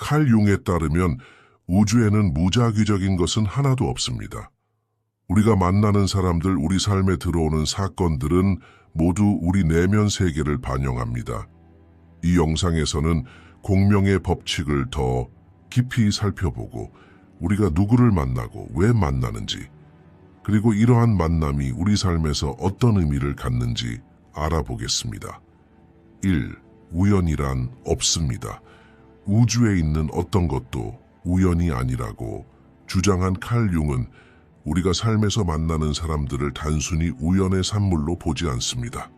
칼 융에 따르면 우주에는 무작위적인 것은 하나도 없습니다. 우리가 만나는 사람들, 우리 삶에 들어오는 사건들은 모두 우리 내면 세계를 반영합니다. 이 영상에서는 공명의 법칙을 더 깊이 살펴보고 우리가 누구를 만나고 왜 만나는지, 그리고 이러한 만남이 우리 삶에서 어떤 의미를 갖는지 알아보겠습니다. 1. 우연이란 없습니다. 우주에 있는 어떤 것도 우연이 아니라고 주장한 칼 융은 우리가 삶에서 만나는 사람들을 단순히 우연의 산물로 보지 않습니다.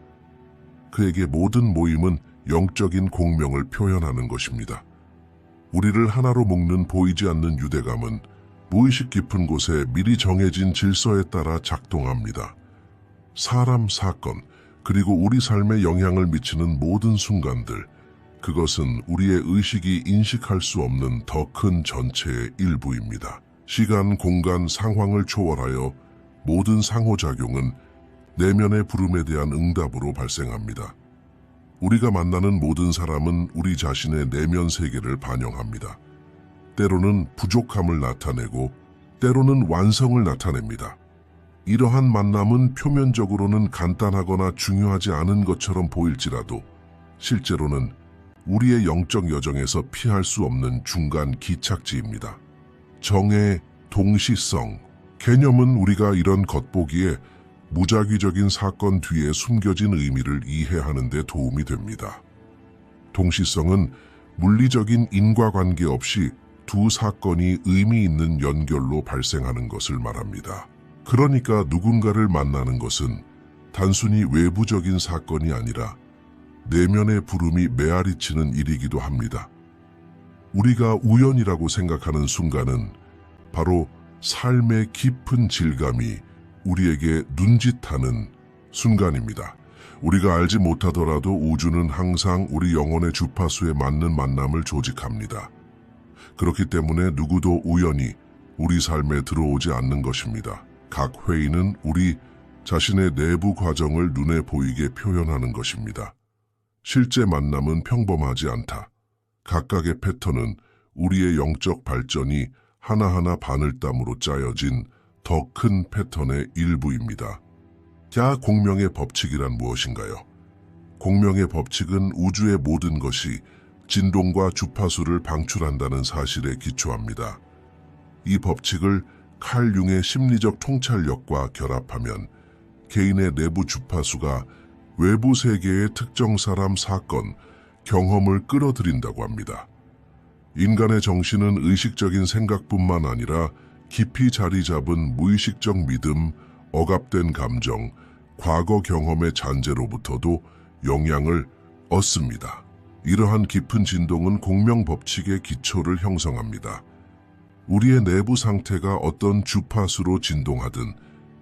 그에게 모든 모임은 영적인 공명을 표현하는 것입니다. 우리를 하나로 묶는 보이지 않는 유대감은 무의식 깊은 곳에 미리 정해진 질서에 따라 작동합니다. 사람, 사건, 그리고 우리 삶에 영향을 미치는 모든 순간들, 그것은 우리의 의식이 인식할 수 없는 더 큰 전체의 일부입니다. 시간, 공간, 상황을 초월하여 모든 상호작용은 내면의 부름에 대한 응답으로 발생합니다. 우리가 만나는 모든 사람은 우리 자신의 내면 세계를 반영합니다. 때로는 부족함을 나타내고 때로는 완성을 나타냅니다. 이러한 만남은 표면적으로는 간단하거나 중요하지 않은 것처럼 보일지라도 실제로는 우리의 영적 여정에서 피할 수 없는 중간 기착지입니다. 정의 동시성 개념은 우리가 이런 겉보기에 무작위적인 사건 뒤에 숨겨진 의미를 이해하는 데 도움이 됩니다. 동시성은 물리적인 인과관계 없이 두 사건이 의미 있는 연결로 발생하는 것을 말합니다. 그러니까 누군가를 만나는 것은 단순히 외부적인 사건이 아니라 내면의 부름이 메아리치는 일이기도 합니다. 우리가 우연이라고 생각하는 순간은 바로 삶의 깊은 질감이 우리에게 눈짓하는 순간입니다. 우리가 알지 못하더라도 우주는 항상 우리 영혼의 주파수에 맞는 만남을 조직합니다. 그렇기 때문에 누구도 우연히 우리 삶에 들어오지 않는 것입니다. 각 회의는 우리 자신의 내부 과정을 눈에 보이게 표현하는 것입니다. 실제 만남은 평범하지 않다. 각각의 패턴은 우리의 영적 발전이 하나하나 바늘땀으로 짜여진 더 큰 패턴의 일부입니다. 자, 공명의 법칙이란 무엇인가요? 공명의 법칙은 우주의 모든 것이 진동과 주파수를 방출한다는 사실에 기초합니다. 이 법칙을 칼 융의 심리적 통찰력과 결합하면 개인의 내부 주파수가 외부 세계의 특정 사람, 사건, 경험을 끌어들인다고 합니다. 인간의 정신은 의식적인 생각뿐만 아니라 깊이 자리 잡은 무의식적 믿음, 억압된 감정, 과거 경험의 잔재로부터도 영향을 얻습니다. 이러한 깊은 진동은 공명 법칙의 기초를 형성합니다. 우리의 내부 상태가 어떤 주파수로 진동하든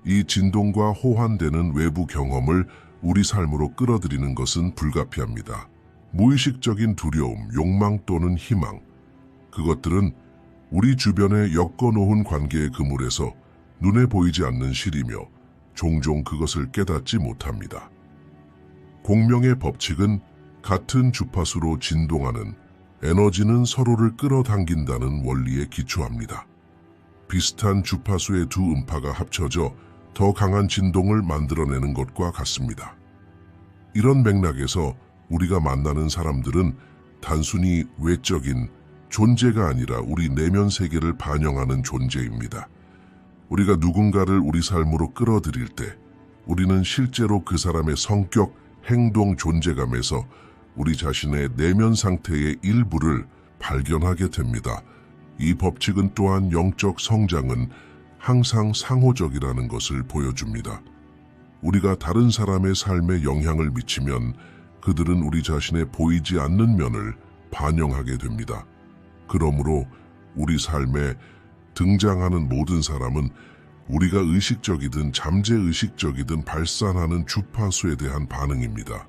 이 진동과 호환되는 외부 경험을 우리 삶으로 끌어들이는 것은 불가피합니다. 무의식적인 두려움, 욕망 또는 희망, 그것들은 우리 주변에 엮어놓은 관계의 그물에서 눈에 보이지 않는 실이며 종종 그것을 깨닫지 못합니다. 공명의 법칙은 같은 주파수로 진동하는 에너지는 서로를 끌어당긴다는 원리에 기초합니다. 비슷한 주파수의 두 음파가 합쳐져 더 강한 진동을 만들어내는 것과 같습니다. 이런 맥락에서 우리가 만나는 사람들은 단순히 외적인 존재가 아니라 우리 내면 세계를 반영하는 존재입니다. 우리가 누군가를 우리 삶으로 끌어들일 때 우리는 실제로 그 사람의 성격, 행동, 존재감에서 우리 자신의 내면 상태의 일부를 발견하게 됩니다. 이 법칙은 또한 영적 성장은 항상 상호적이라는 것을 보여줍니다. 우리가 다른 사람의 삶에 영향을 미치면 그들은 우리 자신의 보이지 않는 면을 반영하게 됩니다. 그러므로 우리 삶에 등장하는 모든 사람은 우리가 의식적이든 잠재의식적이든 발산하는 주파수에 대한 반응입니다.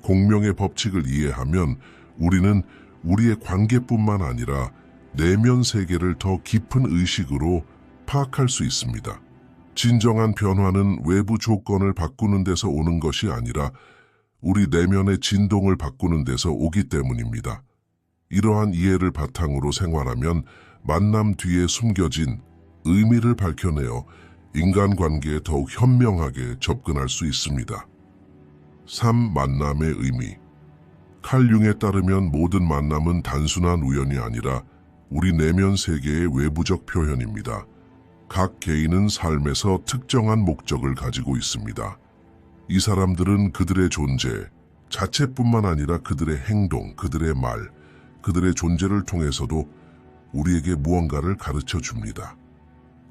공명의 법칙을 이해하면 우리는 우리의 관계뿐만 아니라 내면 세계를 더 깊은 의식으로 파악할 수 있습니다. 진정한 변화는 외부 조건을 바꾸는 데서 오는 것이 아니라 우리 내면의 진동을 바꾸는 데서 오기 때문입니다. 이러한 이해를 바탕으로 생활하면 만남 뒤에 숨겨진 의미를 밝혀내어 인간관계에 더욱 현명하게 접근할 수 있습니다. 3. 만남의 의미. 칼 융에 따르면 모든 만남은 단순한 우연이 아니라 우리 내면 세계의 외부적 표현입니다. 각 개인은 삶에서 특정한 목적을 가지고 있습니다. 이 사람들은 그들의 존재 자체뿐만 아니라 그들의 행동, 그들의 말, 그들의 존재를 통해서도 우리에게 무언가를 가르쳐 줍니다.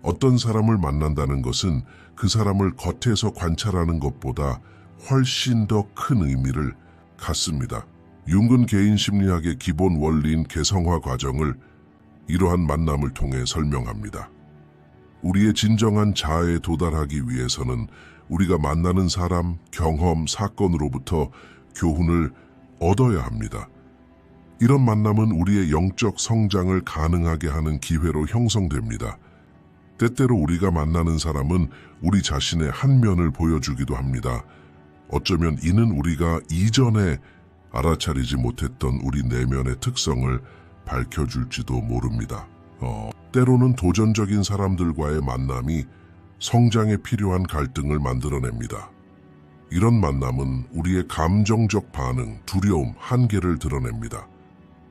어떤 사람을 만난다는 것은 그 사람을 겉에서 관찰하는 것보다 훨씬 더 큰 의미를 갖습니다. 융은 개인 심리학의 기본 원리인 개성화 과정을 이러한 만남을 통해 설명합니다. 우리의 진정한 자아에 도달하기 위해서는 우리가 만나는 사람, 경험, 사건으로부터 교훈을 얻어야 합니다. 이런 만남은 우리의 영적 성장을 가능하게 하는 기회로 형성됩니다. 때때로 우리가 만나는 사람은 우리 자신의 한 면을 보여주기도 합니다. 어쩌면 이는 우리가 이전에 알아차리지 못했던 우리 내면의 특성을 밝혀줄지도 모릅니다. 때로는 도전적인 사람들과의 만남이 성장에 필요한 갈등을 만들어냅니다. 이런 만남은 우리의 감정적 반응, 두려움, 한계를 드러냅니다.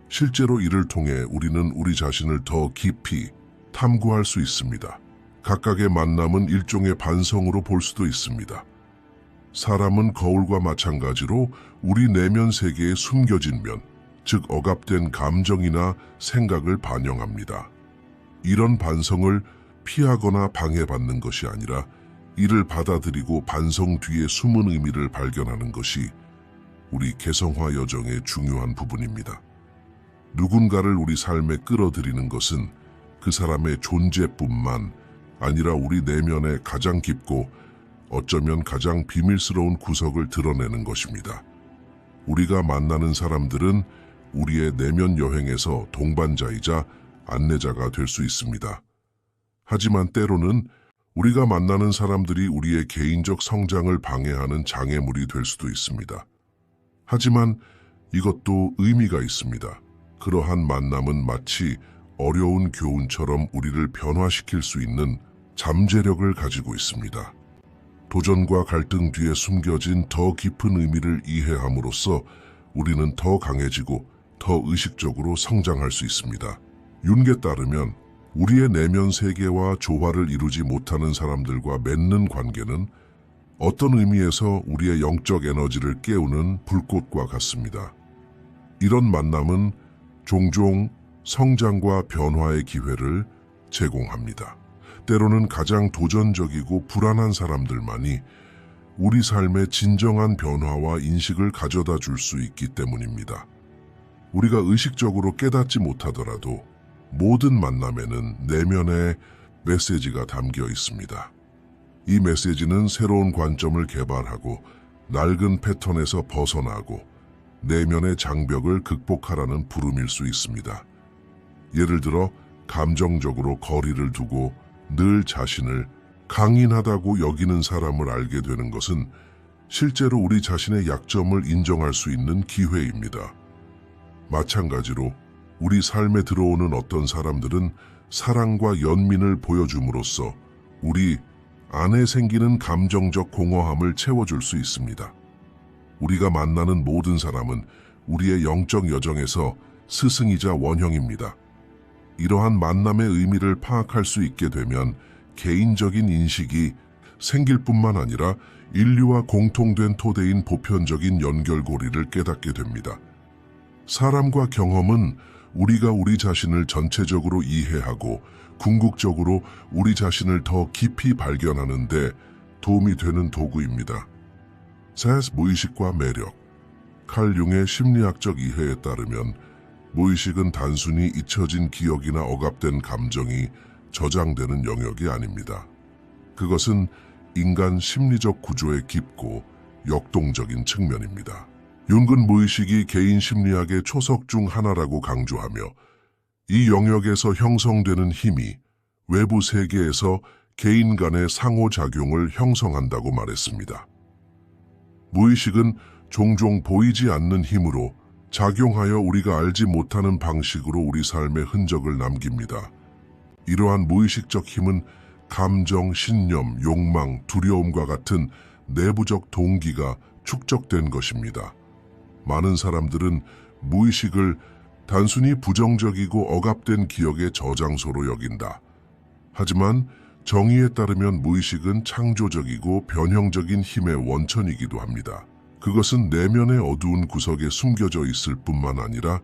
실제로 이를 통해 우리는 우리 자신을 더 깊이 탐구할 수 있습니다. 각각의 만남은 일종의 반성으로 볼 수도 있습니다. 사람은 거울과 마찬가지로 우리 내면 세계에 숨겨진 면, 즉 억압된 감정이나 생각을 반영합니다. 이런 반성을 피하거나 방해받는 것이 아니라 이를 받아들이고 반성 뒤에 숨은 의미를 발견하는 것이 우리 개성화 여정의 중요한 부분입니다. 누군가를 우리 삶에 끌어들이는 것은 그 사람의 존재뿐만 아니라 우리 내면의 가장 깊고 어쩌면 가장 비밀스러운 구석을 드러내는 것입니다. 우리가 만나는 사람들은 우리의 내면 여행에서 동반자이자 안내자가 될 수 있습니다. 하지만 때로는 우리가 만나는 사람들이 우리의 개인적 성장을 방해하는 장애물이 될 수도 있습니다. 하지만 이것도 의미가 있습니다. 그러한 만남은 마치 어려운 교훈처럼 우리를 변화시킬 수 있는 잠재력을 가지고 있습니다. 도전과 갈등 뒤에 숨겨진 더 깊은 의미를 이해함으로써 우리는 더 강해지고 더 의식적으로 성장할 수 있습니다. 융에 따르면 우리의 내면 세계와 조화를 이루지 못하는 사람들과 맺는 관계는 어떤 의미에서 우리의 영적 에너지를 깨우는 불꽃과 같습니다. 이런 만남은 종종 성장과 변화의 기회를 제공합니다. 때로는 가장 도전적이고 불안한 사람들만이 우리 삶의 진정한 변화와 인식을 가져다 줄 수 있기 때문입니다. 우리가 의식적으로 깨닫지 못하더라도 모든 만남에는 내면의 메시지가 담겨 있습니다. 이 메시지는 새로운 관점을 개발하고 낡은 패턴에서 벗어나고 내면의 장벽을 극복하라는 부름일 수 있습니다. 예를 들어 감정적으로 거리를 두고 늘 자신을 강인하다고 여기는 사람을 알게 되는 것은 실제로 우리 자신의 약점을 인정할 수 있는 기회입니다. 마찬가지로 우리 삶에 들어오는 어떤 사람들은 사랑과 연민을 보여줌으로써 우리 안에 생기는 감정적 공허함을 채워줄 수 있습니다. 우리가 만나는 모든 사람은 우리의 영적 여정에서 스승이자 원형입니다. 이러한 만남의 의미를 파악할 수 있게 되면 개인적인 인식이 생길 뿐만 아니라 인류와 공통된 토대인 보편적인 연결고리를 깨닫게 됩니다. 사람과 경험은 우리가 우리 자신을 전체적으로 이해하고 궁극적으로 우리 자신을 더 깊이 발견하는 데 도움이 되는 도구입니다. 무의식과 매력. 칼 융의 심리학적 이해에 따르면 무의식은 단순히 잊혀진 기억이나 억압된 감정이 저장되는 영역이 아닙니다. 그것은 인간 심리적 구조의 깊고 역동적인 측면입니다. 융은 무의식이 개인 심리학의 초석 중 하나라고 강조하며 이 영역에서 형성되는 힘이 외부 세계에서 개인 간의 상호작용을 형성한다고 말했습니다. 무의식은 종종 보이지 않는 힘으로 작용하여 우리가 알지 못하는 방식으로 우리 삶의 흔적을 남깁니다. 이러한 무의식적 힘은 감정, 신념, 욕망, 두려움과 같은 내부적 동기가 축적된 것입니다. 많은 사람들은 무의식을 단순히 부정적이고 억압된 기억의 저장소로 여긴다. 하지만 정의에 따르면 무의식은 창조적이고 변형적인 힘의 원천이기도 합니다. 그것은 내면의 어두운 구석에 숨겨져 있을 뿐만 아니라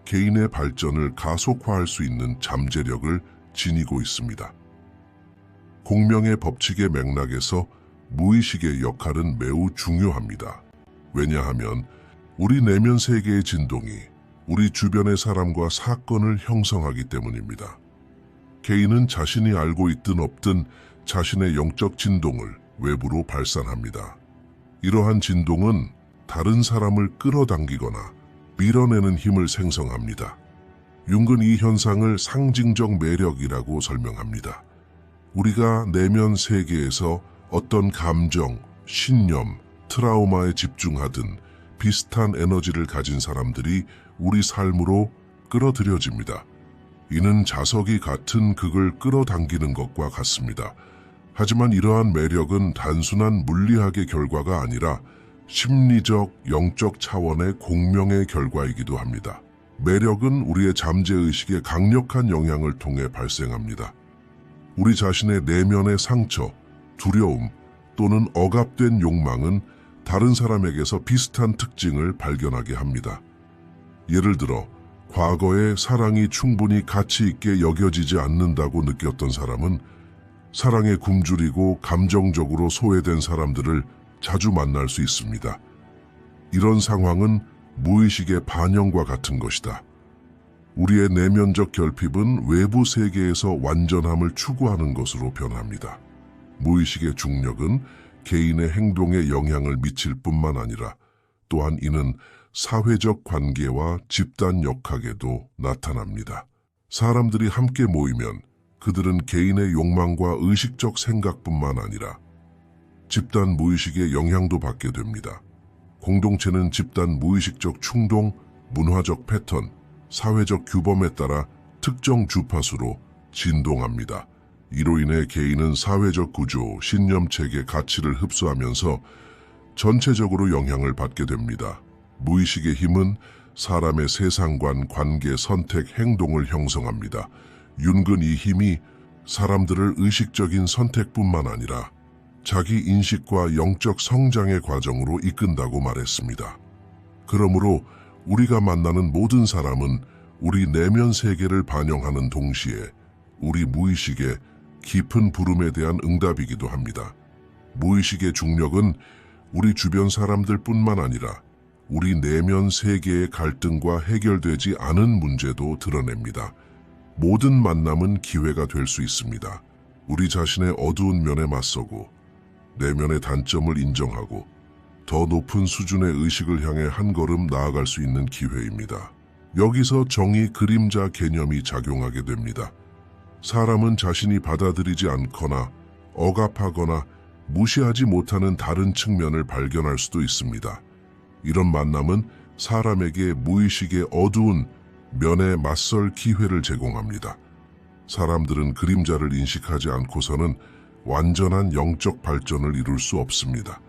개인의 발전을 가속화할 수 있는 잠재력을 지니고 있습니다. 공명의 법칙의 맥락에서 무의식의 역할은 매우 중요합니다. 왜냐하면 우리 내면 세계의 진동이 우리 주변의 사람과 사건을 형성하기 때문입니다. 개인은 자신이 알고 있든 없든 자신의 영적 진동을 외부로 발산합니다. 이러한 진동은 다른 사람을 끌어당기거나 밀어내는 힘을 생성합니다. 융은 이 현상을 상징적 매력이라고 설명합니다. 우리가 내면 세계에서 어떤 감정, 신념, 트라우마에 집중하든 비슷한 에너지를 가진 사람들이 우리 삶으로 끌어들여집니다. 이는 자석이 같은 극을 끌어당기는 것과 같습니다. 하지만 이러한 매력은 단순한 물리학의 결과가 아니라 심리적, 영적 차원의 공명의 결과이기도 합니다. 매력은 우리의 잠재의식에 강력한 영향을 통해 발생합니다. 우리 자신의 내면의 상처, 두려움 또는 억압된 욕망은 다른 사람에게서 비슷한 특징을 발견하게 합니다. 예를 들어 과거에 사랑이 충분히 가치 있게 여겨지지 않는다고 느꼈던 사람은 사랑에 굶주리고 감정적으로 소외된 사람들을 자주 만날 수 있습니다. 이런 상황은 무의식의 반영과 같은 것이다. 우리의 내면적 결핍은 외부 세계에서 완전함을 추구하는 것으로 변합니다. 무의식의 중력은 개인의 행동에 영향을 미칠 뿐만 아니라 또한 이는 사회적 관계와 집단 역학에도 나타납니다. 사람들이 함께 모이면 그들은 개인의 욕망과 의식적 생각뿐만 아니라 집단 무의식의 영향도 받게 됩니다. 공동체는 집단 무의식적 충동, 문화적 패턴, 사회적 규범에 따라 특정 주파수로 진동합니다. 이로 인해 개인은 사회적 구조, 신념체계 가치를 흡수하면서 전체적으로 영향을 받게 됩니다. 무의식의 힘은 사람의 세상관, 관계, 선택, 행동을 형성합니다. 융은 이 힘이 사람들을 의식적인 선택뿐만 아니라 자기 인식과 영적 성장의 과정으로 이끈다고 말했습니다. 그러므로 우리가 만나는 모든 사람은 우리 내면 세계를 반영하는 동시에 우리 무의식의 깊은 부름에 대한 응답이기도 합니다. 무의식의 중력은 우리 주변 사람들뿐만 아니라 우리 내면 세계의 갈등과 해결되지 않은 문제도 드러냅니다. 모든 만남은 기회가 될 수 있습니다. 우리 자신의 어두운 면에 맞서고 내면의 단점을 인정하고 더 높은 수준의 의식을 향해 한 걸음 나아갈 수 있는 기회입니다. 여기서 정의 그림자 개념이 작용하게 됩니다. 사람은 자신이 받아들이지 않거나 억압하거나 무시하지 못하는 다른 측면을 발견할 수도 있습니다. 이런 만남은 사람에게 무의식의 어두운 면에 맞설 기회를 제공합니다. 사람들은 그림자를 인식하지 않고서는 완전한 영적 발전을 이룰 수 없습니다.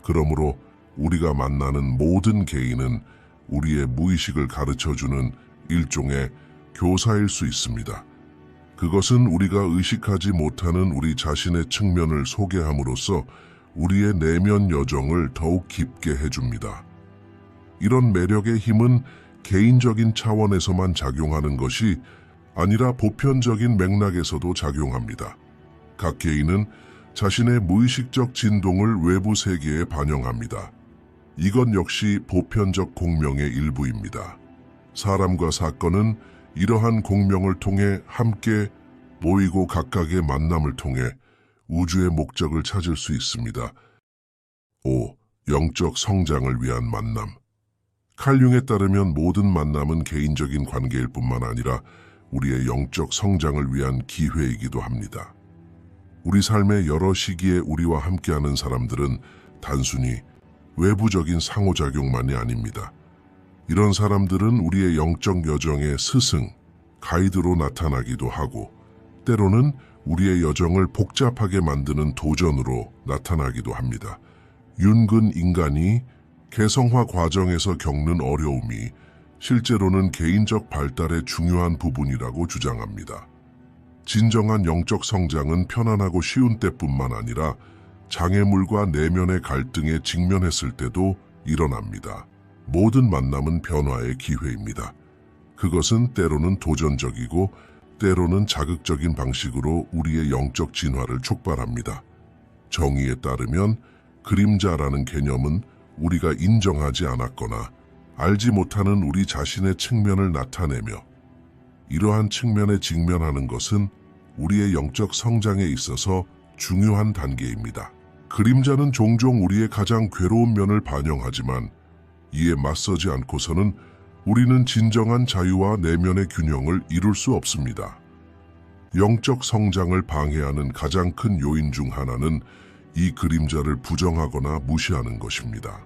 그러므로 우리가 만나는 모든 개인은 우리의 무의식을 가르쳐주는 일종의 교사일 수 있습니다. 그것은 우리가 의식하지 못하는 우리 자신의 측면을 소개함으로써 우리의 내면 여정을 더욱 깊게 해줍니다. 이런 매력의 힘은 개인적인 차원에서만 작용하는 것이 아니라 보편적인 맥락에서도 작용합니다. 각 개인은 자신의 무의식적 진동을 외부 세계에 반영합니다. 이것 역시 보편적 공명의 일부입니다. 사람과 사건은 이러한 공명을 통해 함께 모이고 각각의 만남을 통해 우주의 목적을 찾을 수 있습니다. 5. 영적 성장을 위한 만남. 칼 융에 따르면 모든 만남은 개인적인 관계일 뿐만 아니라 우리의 영적 성장을 위한 기회이기도 합니다. 우리 삶의 여러 시기에 우리와 함께하는 사람들은 단순히 외부적인 상호작용만이 아닙니다. 이런 사람들은 우리의 영적 여정의 스승, 가이드로 나타나기도 하고 때로는 우리의 여정을 복잡하게 만드는 도전으로 나타나기도 합니다. 윤근 인간이 개성화 과정에서 겪는 어려움이 실제로는 개인적 발달의 중요한 부분이라고 주장합니다. 진정한 영적 성장은 편안하고 쉬운 때뿐만 아니라 장애물과 내면의 갈등에 직면했을 때도 일어납니다. 모든 만남은 변화의 기회입니다. 그것은 때로는 도전적이고 때로는 자극적인 방식으로 우리의 영적 진화를 촉발합니다. 정의에 따르면 그림자라는 개념은 우리가 인정하지 않았거나 알지 못하는 우리 자신의 측면을 나타내며 이러한 측면에 직면하는 것은 우리의 영적 성장에 있어서 중요한 단계입니다. 그림자는 종종 우리의 가장 괴로운 면을 반영하지만 이에 맞서지 않고서는 우리는 진정한 자유와 내면의 균형을 이룰 수 없습니다. 영적 성장을 방해하는 가장 큰 요인 중 하나는 이 그림자를 부정하거나 무시하는 것입니다.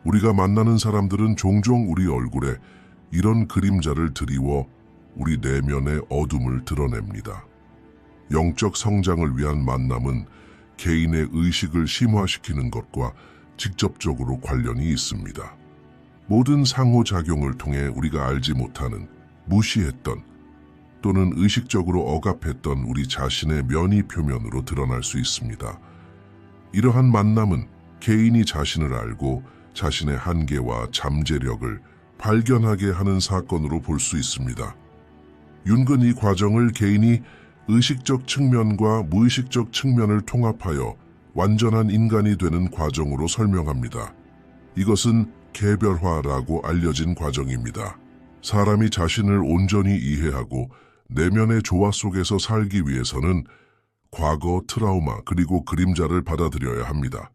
우리가 만나는 사람들은 종종 우리 얼굴에 이런 그림자를 드리워 우리 내면의 어둠을 드러냅니다. 영적 성장을 위한 만남은 개인의 의식을 심화시키는 것과 직접적으로 관련이 있습니다. 모든 상호작용을 통해 우리가 알지 못하는, 무시했던 또는 의식적으로 억압했던 우리 자신의 면이 표면으로 드러날 수 있습니다. 이러한 만남은 개인이 자신을 알고 자신의 한계와 잠재력을 발견하게 하는 사건으로 볼 수 있습니다. 윤근 이 과정을 개인이 의식적 측면과 무의식적 측면을 통합하여 완전한 인간이 되는 과정으로 설명합니다. 이것은 개별화라고 알려진 과정입니다. 사람이 자신을 온전히 이해하고 내면의 조화 속에서 살기 위해서는 과거 트라우마 그리고 그림자를 받아들여야 합니다.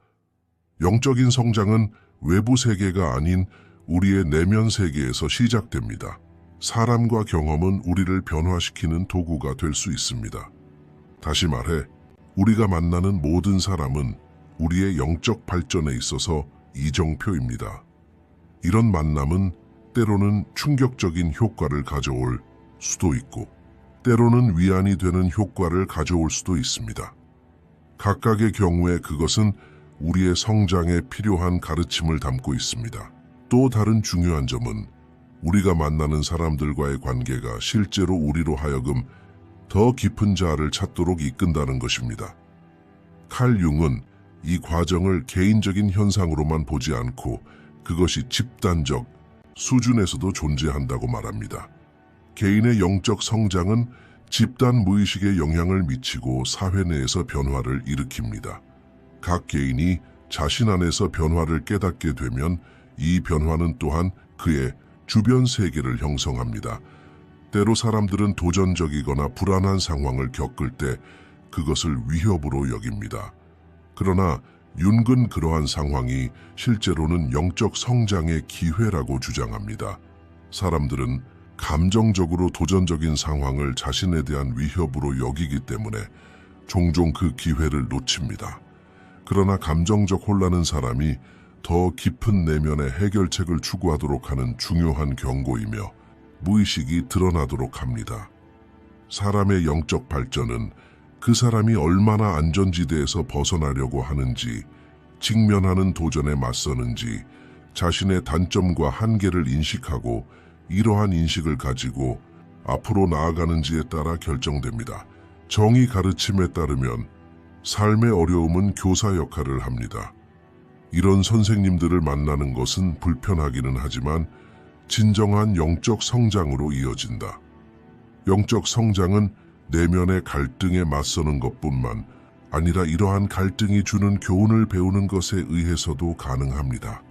영적인 성장은 외부 세계가 아닌 우리의 내면 세계에서 시작됩니다. 사람과 경험은 우리를 변화시키는 도구가 될 수 있습니다. 다시 말해, 우리가 만나는 모든 사람은 우리의 영적 발전에 있어서 이정표입니다. 이런 만남은 때로는 충격적인 효과를 가져올 수도 있고 때로는 위안이 되는 효과를 가져올 수도 있습니다. 각각의 경우에 그것은 우리의 성장에 필요한 가르침을 담고 있습니다. 또 다른 중요한 점은 우리가 만나는 사람들과의 관계가 실제로 우리로 하여금 더 깊은 자아를 찾도록 이끈다는 것입니다. 칼 융은 이 과정을 개인적인 현상으로만 보지 않고 그것이 집단적 수준에서도 존재한다고 말합니다. 개인의 영적 성장은 집단 무의식에 영향을 미치고 사회 내에서 변화를 일으킵니다. 각 개인이 자신 안에서 변화를 깨닫게 되면 이 변화는 또한 그의 주변 세계를 형성합니다. 때로 사람들은 도전적이거나 불안한 상황을 겪을 때 그것을 위협으로 여깁니다. 그러나 윤근 그러한 상황이 실제로는 영적 성장의 기회라고 주장합니다. 사람들은 감정적으로 도전적인 상황을 자신에 대한 위협으로 여기기 때문에 종종 그 기회를 놓칩니다. 그러나 감정적 혼란은 사람이 더 깊은 내면의 해결책을 추구하도록 하는 중요한 경고이며 무의식이 드러나도록 합니다. 사람의 영적 발전은 그 사람이 얼마나 안전지대에서 벗어나려고 하는지, 직면하는 도전에 맞서는지, 자신의 단점과 한계를 인식하고 이러한 인식을 가지고 앞으로 나아가는지에 따라 결정됩니다. 정의 가르침에 따르면 삶의 어려움은 교사 역할을 합니다. 이런 선생님들을 만나는 것은 불편하기는 하지만 진정한 영적 성장으로 이어진다. 영적 성장은 내면의 갈등에 맞서는 것뿐만 아니라 이러한 갈등이 주는 교훈을 배우는 것에 의해서도 가능합니다.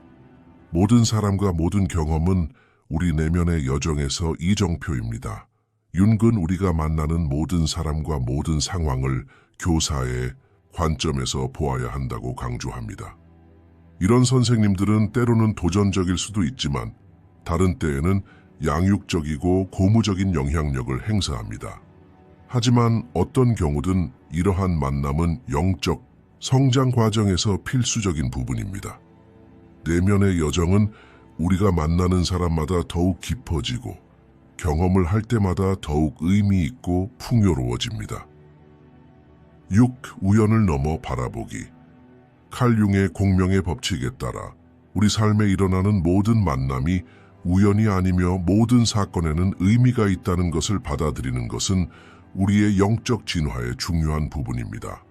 모든 사람과 모든 경험은 우리 내면의 여정에서 이정표입니다. 윤근 우리가 만나는 모든 사람과 모든 상황을 교사의 관점에서 보아야 한다고 강조합니다. 이런 선생님들은 때로는 도전적일 수도 있지만 다른 때에는 양육적이고 고무적인 영향력을 행사합니다. 하지만 어떤 경우든 이러한 만남은 영적 성장 과정에서 필수적인 부분입니다. 내면의 여정은 우리가 만나는 사람마다 더욱 깊어지고 경험을 할 때마다 더욱 의미 있고 풍요로워집니다. 6. 우연을 넘어 바라보기. 칼 융의 공명의 법칙에 따라 우리 삶에 일어나는 모든 만남이 우연이 아니며 모든 사건에는 의미가 있다는 것을 받아들이는 것은 우리의 영적 진화의 중요한 부분입니다.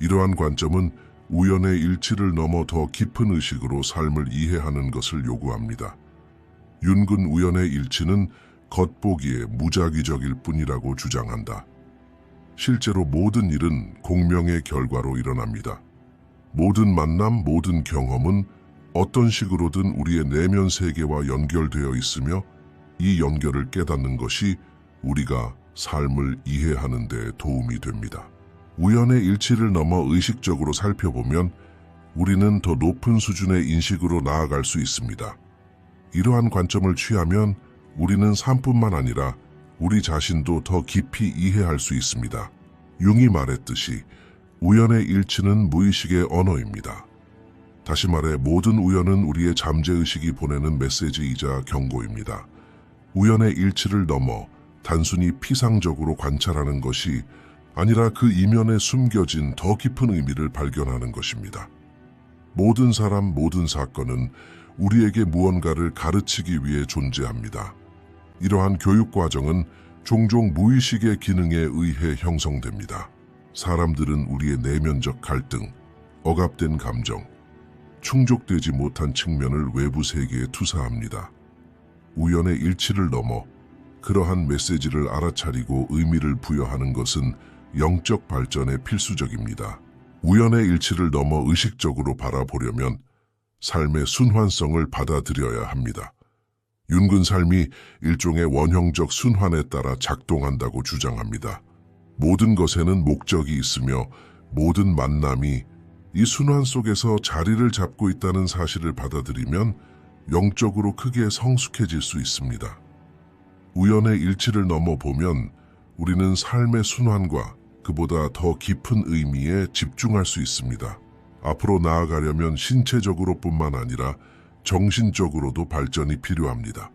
이러한 관점은 우연의 일치를 넘어 더 깊은 의식으로 삶을 이해하는 것을 요구합니다. 윤근 우연의 일치는 겉보기에 무작위적일 뿐이라고 주장한다. 실제로 모든 일은 공명의 결과로 일어납니다. 모든 만남, 모든 경험은 어떤 식으로든 우리의 내면 세계와 연결되어 있으며 이 연결을 깨닫는 것이 우리가 삶을 이해하는 데 도움이 됩니다. 우연의 일치를 넘어 의식적으로 살펴보면 우리는 더 높은 수준의 인식으로 나아갈 수 있습니다. 이러한 관점을 취하면 우리는 삶뿐만 아니라 우리 자신도 더 깊이 이해할 수 있습니다. 융이 말했듯이 우연의 일치는 무의식의 언어입니다. 다시 말해 모든 우연은 우리의 잠재의식이 보내는 메시지이자 경고입니다. 우연의 일치를 넘어 단순히 피상적으로 관찰하는 것이 아니라 그 이면에 숨겨진 더 깊은 의미를 발견하는 것입니다. 모든 사람, 모든 사건은 우리에게 무언가를 가르치기 위해 존재합니다. 이러한 교육 과정은 종종 무의식의 기능에 의해 형성됩니다. 사람들은 우리의 내면적 갈등, 억압된 감정, 충족되지 못한 측면을 외부 세계에 투사합니다. 우연의 일치를 넘어 그러한 메시지를 알아차리고 의미를 부여하는 것은 영적 발전에 필수적입니다. 우연의 일치를 넘어 의식적으로 바라보려면 삶의 순환성을 받아들여야 합니다. 윤근 삶이 일종의 원형적 순환에 따라 작동한다고 주장합니다. 모든 것에는 목적이 있으며 모든 만남이 이 순환 속에서 자리를 잡고 있다는 사실을 받아들이면 영적으로 크게 성숙해질 수 있습니다. 우연의 일치를 넘어 보면 우리는 삶의 순환과 그보다 더 깊은 의미에 집중할 수 있습니다. 앞으로 나아가려면 신체적으로뿐만 아니라 정신적으로도 발전이 필요합니다.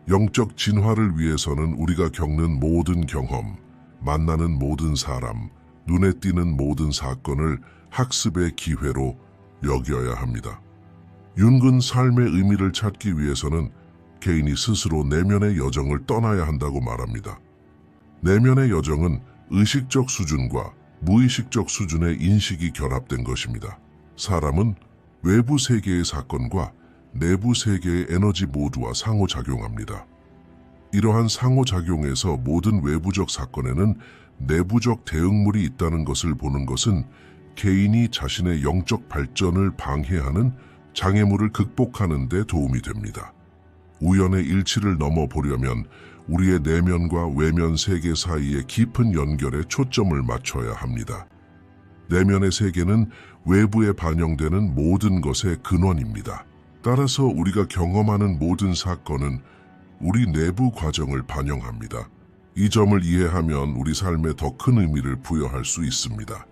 영적 진화를 위해서는 우리가 겪는 모든 경험, 만나는 모든 사람, 눈에 띄는 모든 사건을 학습의 기회로 여겨야 합니다. 윤근 삶의 의미를 찾기 위해서는 개인이 스스로 내면의 여정을 떠나야 한다고 말합니다. 내면의 여정은 의식적 수준과 무의식적 수준의 인식이 결합된 것입니다. 사람은 외부 세계의 사건과 내부 세계의 에너지 모두와 상호작용합니다. 이러한 상호작용에서 모든 외부적 사건에는 내부적 대응물이 있다는 것을 보는 것은 개인이 자신의 영적 발전을 방해하는 장애물을 극복하는 데 도움이 됩니다. 우연의 일치를 넘어 보려면 우리의 내면과 외면 세계 사이의 깊은 연결에 초점을 맞춰야 합니다. 내면의 세계는 외부에 반영되는 모든 것의 근원입니다. 따라서 우리가 경험하는 모든 사건은 우리 내부 과정을 반영합니다. 이 점을 이해하면 우리 삶에 더 큰 의미를 부여할 수 있습니다.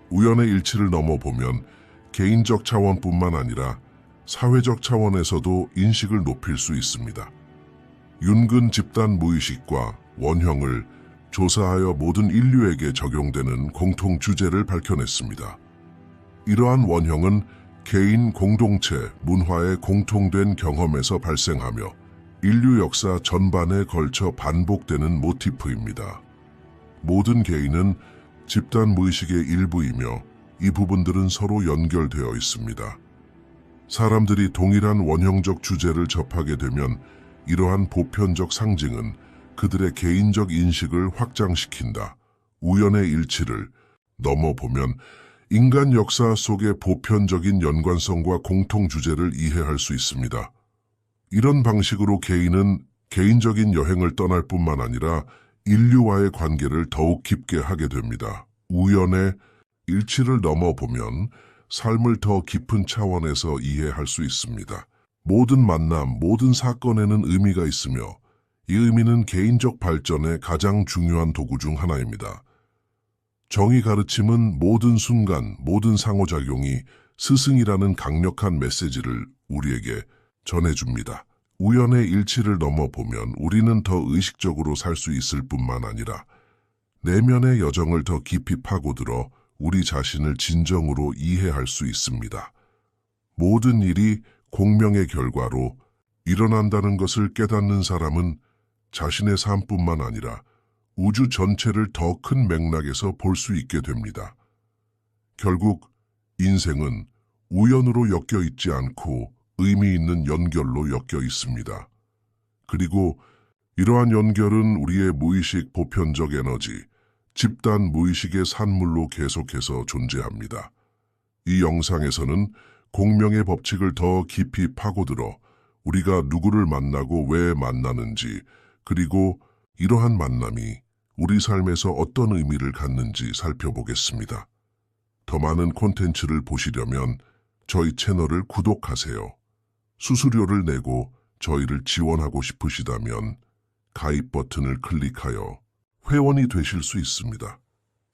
우연의 일치를 넘어보면 개인적 차원뿐만 아니라 사회적 차원에서도 인식을 높일 수 있습니다. 윤근 집단 무의식과 원형을 조사하여 모든 인류에게 적용되는 공통 주제를 밝혀냈습니다. 이러한 원형은 개인, 공동체, 문화의 공통된 경험에서 발생하며 인류 역사 전반에 걸쳐 반복되는 모티프입니다. 모든 개인은 집단 무의식의 일부이며 이 부분들은 서로 연결되어 있습니다. 사람들이 동일한 원형적 주제를 접하게 되면 이러한 보편적 상징은 그들의 개인적 인식을 확장시킨다. 우연의 일치를 넘어보면 인간 역사 속의 보편적인 연관성과 공통 주제를 이해할 수 있습니다. 이런 방식으로 개인은 개인적인 여행을 떠날 뿐만 아니라 인류와의 관계를 더욱 깊게 하게 됩니다. 우연의 일치를 넘어보면 삶을 더 깊은 차원에서 이해할 수 있습니다. 모든 만남, 모든 사건에는 의미가 있으며 이 의미는 개인적 발전의 가장 중요한 도구 중 하나입니다. 정의 가르침은 모든 순간, 모든 상호작용이 스승이라는 강력한 메시지를 우리에게 전해줍니다. 우연의 일치를 넘어보면 우리는 더 의식적으로 살 수 있을 뿐만 아니라 내면의 여정을 더 깊이 파고들어 우리 자신을 진정으로 이해할 수 있습니다. 모든 일이 공명의 결과로 일어난다는 것을 깨닫는 사람은 자신의 삶뿐만 아니라 우주 전체를 더 큰 맥락에서 볼 수 있게 됩니다. 결국 인생은 우연으로 엮여 있지 않고 의미 있는 연결로 엮여 있습니다. 그리고 이러한 연결은 우리의 무의식 보편적 에너지, 집단 무의식의 산물로 계속해서 존재합니다. 이 영상에서는 공명의 법칙을 더 깊이 파고들어 우리가 누구를 만나고 왜 만나는지, 그리고 이러한 만남이 우리 삶에서 어떤 의미를 갖는지 살펴보겠습니다. 더 많은 콘텐츠를 보시려면 저희 채널을 구독하세요. 수수료를 내고 저희를 지원하고 싶으시다면 가입 버튼을 클릭하여 회원이 되실 수 있습니다.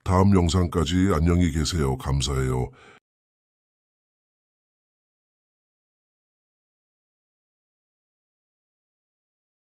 다음 영상까지 안녕히 계세요. 감사해요.